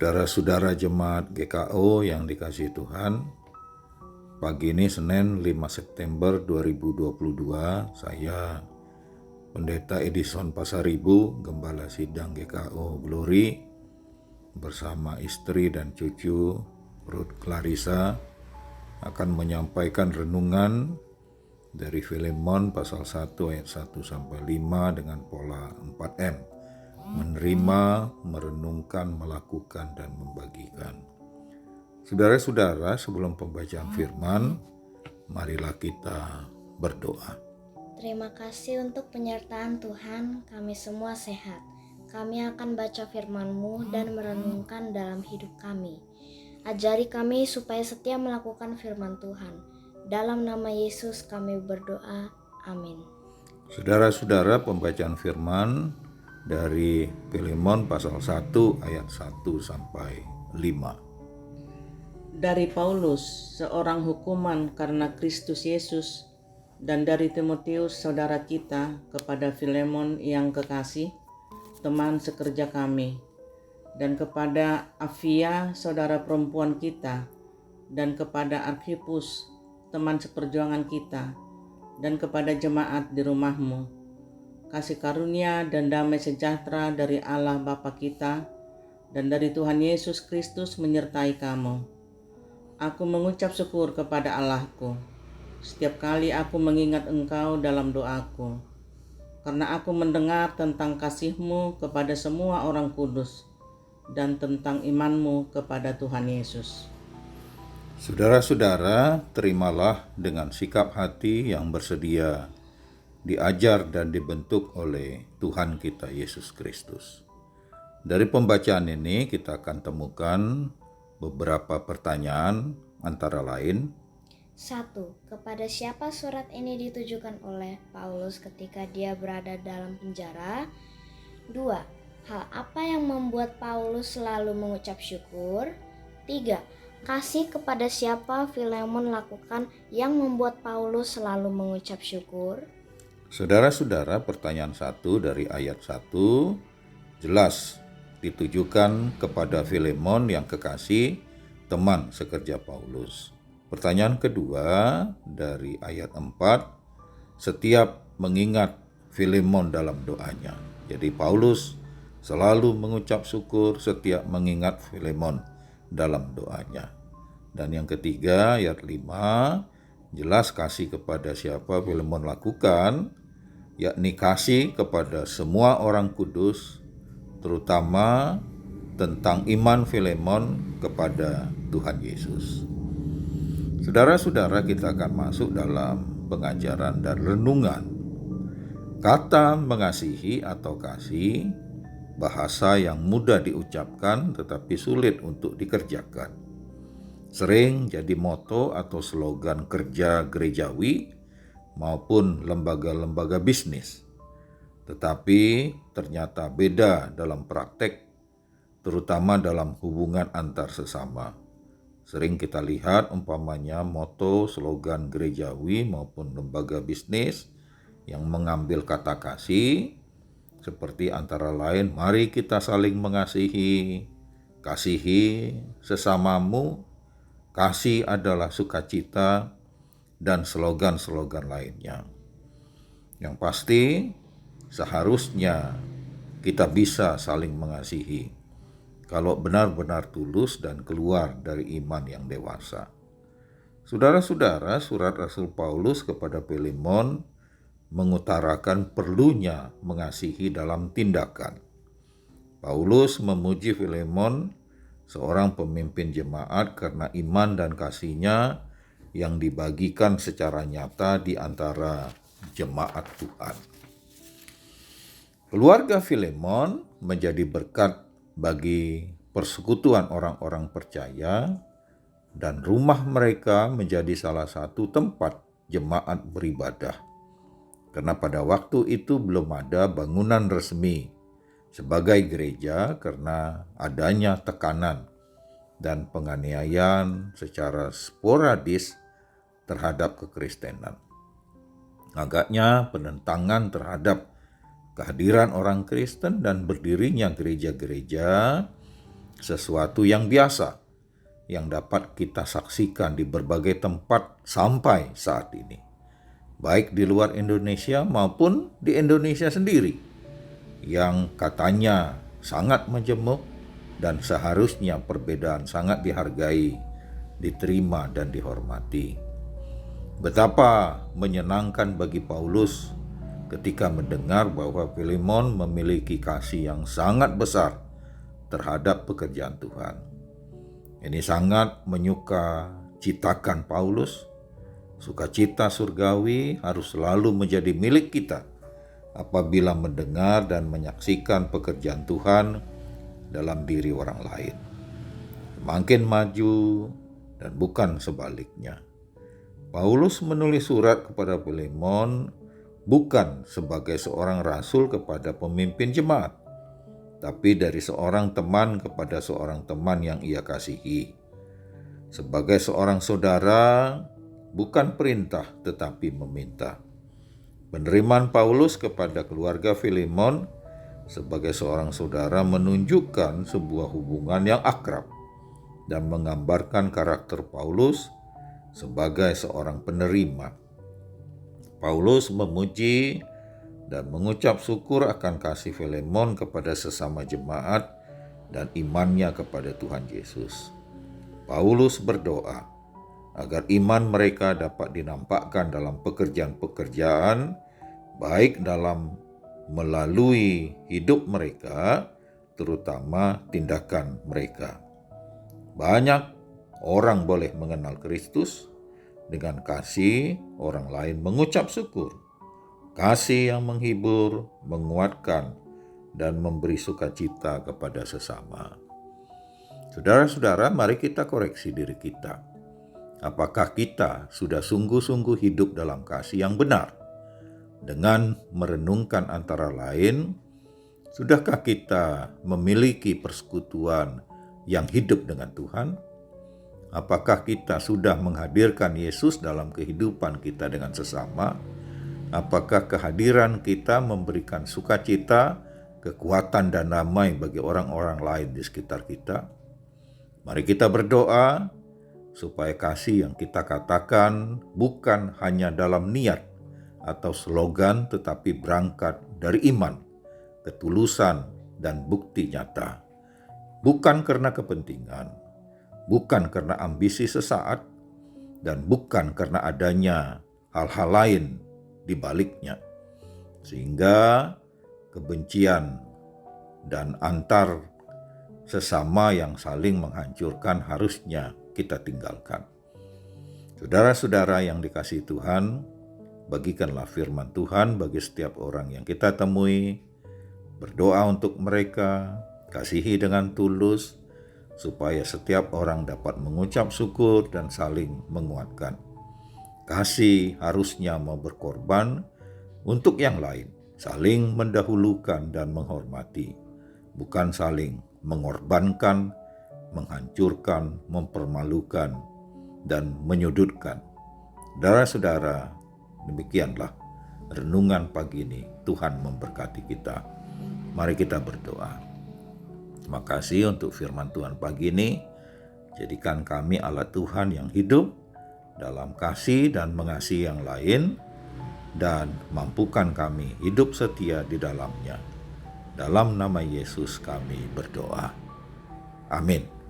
Saudara-saudara jemaat GKO yang dikasihi Tuhan, pagi ini Senin 5 September 2022, saya Pendeta Edison Pasaribu, Gembala Sidang GKO Glory, bersama istri dan cucu Ruth Clarissa akan menyampaikan renungan dari Filemon pasal 1 ayat 1 sampai 5 dengan pola 4M. Menerima, merenungkan, melakukan, dan membagikan. Saudara-saudara, sebelum pembacaan firman, marilah kita berdoa. Terima kasih untuk penyertaan Tuhan, kami semua sehat. Kami akan baca firman-Mu dan merenungkan dalam hidup kami. Ajari kami supaya setia melakukan firman Tuhan. Dalam nama Yesus kami berdoa. Amin. Saudara-saudara, pembacaan firman dari Filemon pasal 1 ayat 1 sampai 5. Dari Paulus, seorang hukuman karena Kristus Yesus, dan dari Timotius saudara kita kepada Filemon yang kekasih, teman sekerja kami, dan kepada Apfia saudara perempuan kita, dan kepada Arkhipus teman seperjuangan kita, dan kepada jemaat di rumahmu. Kasih karunia dan damai sejahtera dari Allah Bapa kita dan dari Tuhan Yesus Kristus menyertai kamu. Aku mengucap syukur kepada Allahku setiap kali aku mengingat engkau dalam doaku, karena aku mendengar tentang kasih-Mu kepada semua orang kudus dan tentang iman-Mu kepada Tuhan Yesus. Saudara-saudara, terimalah dengan sikap hati yang bersedia diajar dan dibentuk oleh Tuhan kita Yesus Kristus. Dari pembacaan ini kita akan temukan beberapa pertanyaan, antara lain 1. Kepada siapa surat ini ditujukan oleh Paulus ketika dia berada dalam penjara? 2. Hal apa yang membuat Paulus selalu mengucap syukur? 3. Kasih kepada siapa Filemon lakukan yang membuat Paulus selalu mengucap syukur? Saudara-saudara, pertanyaan 1 dari ayat 1 jelas ditujukan kepada Filemon yang kekasih, teman sekerja Paulus. Pertanyaan kedua dari ayat 4, setiap mengingat Filemon dalam doanya. Jadi Paulus selalu mengucap syukur setiap mengingat Filemon dalam doanya. Dan yang ketiga ayat 5, jelas kasih kepada siapa Filemon lakukan, yakni kasih kepada semua orang kudus, terutama tentang iman Filemon kepada Tuhan Yesus. Saudara-saudara, kita akan masuk dalam pengajaran dan renungan. Kata mengasihi atau kasih, bahasa yang mudah diucapkan tetapi sulit untuk dikerjakan. Sering jadi moto atau slogan kerja gerejawi maupun lembaga-lembaga bisnis. Tetapi ternyata beda dalam praktek, terutama dalam hubungan antar sesama. Sering kita lihat umpamanya moto, slogan gerejawi maupun lembaga bisnis yang mengambil kata kasih, seperti antara lain, mari kita saling mengasihi, kasihi sesamamu, kasih adalah sukacita, dan slogan-slogan lainnya. Yang pasti seharusnya kita bisa saling mengasihi kalau benar-benar tulus dan keluar dari iman yang dewasa. Saudara-saudara, surat Rasul Paulus kepada Filemon mengutarakan perlunya mengasihi dalam tindakan. Paulus memuji Filemon, seorang pemimpin jemaat, karena iman dan kasihnya yang dibagikan secara nyata di antara jemaat Tuhan. Keluarga Filemon menjadi berkat bagi persekutuan orang-orang percaya, dan rumah mereka menjadi salah satu tempat jemaat beribadah. Karena pada waktu itu belum ada bangunan resmi sebagai gereja karena adanya tekanan dan penganiayaan secara sporadis terhadap kekristenan. Agaknya penentangan terhadap kehadiran orang Kristen dan berdirinya gereja-gereja sesuatu yang biasa yang dapat kita saksikan di berbagai tempat sampai saat ini, baik di luar Indonesia maupun di Indonesia sendiri, yang katanya sangat majemuk dan seharusnya perbedaan sangat dihargai, diterima, dan dihormati. Betapa menyenangkan bagi Paulus ketika mendengar bahwa Filemon memiliki kasih yang sangat besar terhadap pekerjaan Tuhan. Ini sangat menyukacitakan Paulus. Sukacita surgawi harus selalu menjadi milik kita apabila mendengar dan menyaksikan pekerjaan Tuhan dalam diri orang lain. Semakin maju dan bukan sebaliknya. Paulus menulis surat kepada Filemon bukan sebagai seorang rasul kepada pemimpin jemaat, tapi dari seorang teman kepada seorang teman yang ia kasihi. Sebagai seorang saudara, bukan perintah tetapi meminta. Penerimaan Paulus kepada keluarga Filemon sebagai seorang saudara menunjukkan sebuah hubungan yang akrab dan menggambarkan karakter Paulus sebagai seorang penerima. Paulus memuji dan mengucap syukur akan kasih Filemon kepada sesama jemaat dan imannya kepada Tuhan Yesus. Paulus berdoa agar iman mereka dapat dinampakkan dalam pekerjaan-pekerjaan, baik dalam melalui hidup mereka, terutama tindakan mereka. Banyak orang boleh mengenal Kristus dengan kasih orang lain mengucap syukur. Kasih yang menghibur, menguatkan, dan memberi sukacita kepada sesama. Saudara-saudara, mari kita koreksi diri kita. Apakah kita sudah sungguh-sungguh hidup dalam kasih yang benar? Dengan merenungkan antara lain, sudahkah kita memiliki persekutuan yang hidup dengan Tuhan? Apakah kita sudah menghadirkan Yesus dalam kehidupan kita dengan sesama? Apakah kehadiran kita memberikan sukacita, kekuatan, dan damai bagi orang-orang lain di sekitar kita? Mari kita berdoa supaya kasih yang kita katakan bukan hanya dalam niat atau slogan, tetapi berangkat dari iman, ketulusan, dan bukti nyata. Bukan karena kepentingan, bukan karena ambisi sesaat, dan bukan karena adanya hal-hal lain di baliknya. Sehingga kebencian dan antar sesama yang saling menghancurkan harusnya kita tinggalkan. Saudara-saudara yang dikasihi Tuhan, bagikanlah firman Tuhan bagi setiap orang yang kita temui. Berdoa untuk mereka, kasihi dengan tulus, supaya setiap orang dapat mengucap syukur dan saling menguatkan. Kasih harusnya mau berkorban untuk yang lain, saling mendahulukan dan menghormati, bukan saling mengorbankan, menghancurkan, mempermalukan, dan menyudutkan. Saudara-saudara, demikianlah renungan pagi ini. Tuhan memberkati kita. Mari kita berdoa. Terima kasih untuk firman Tuhan pagi ini. Jadikan kami alat Tuhan yang hidup dalam kasih dan mengasihi yang lain, dan mampukan kami hidup setia di dalamnya. Dalam nama Yesus kami berdoa. Amin.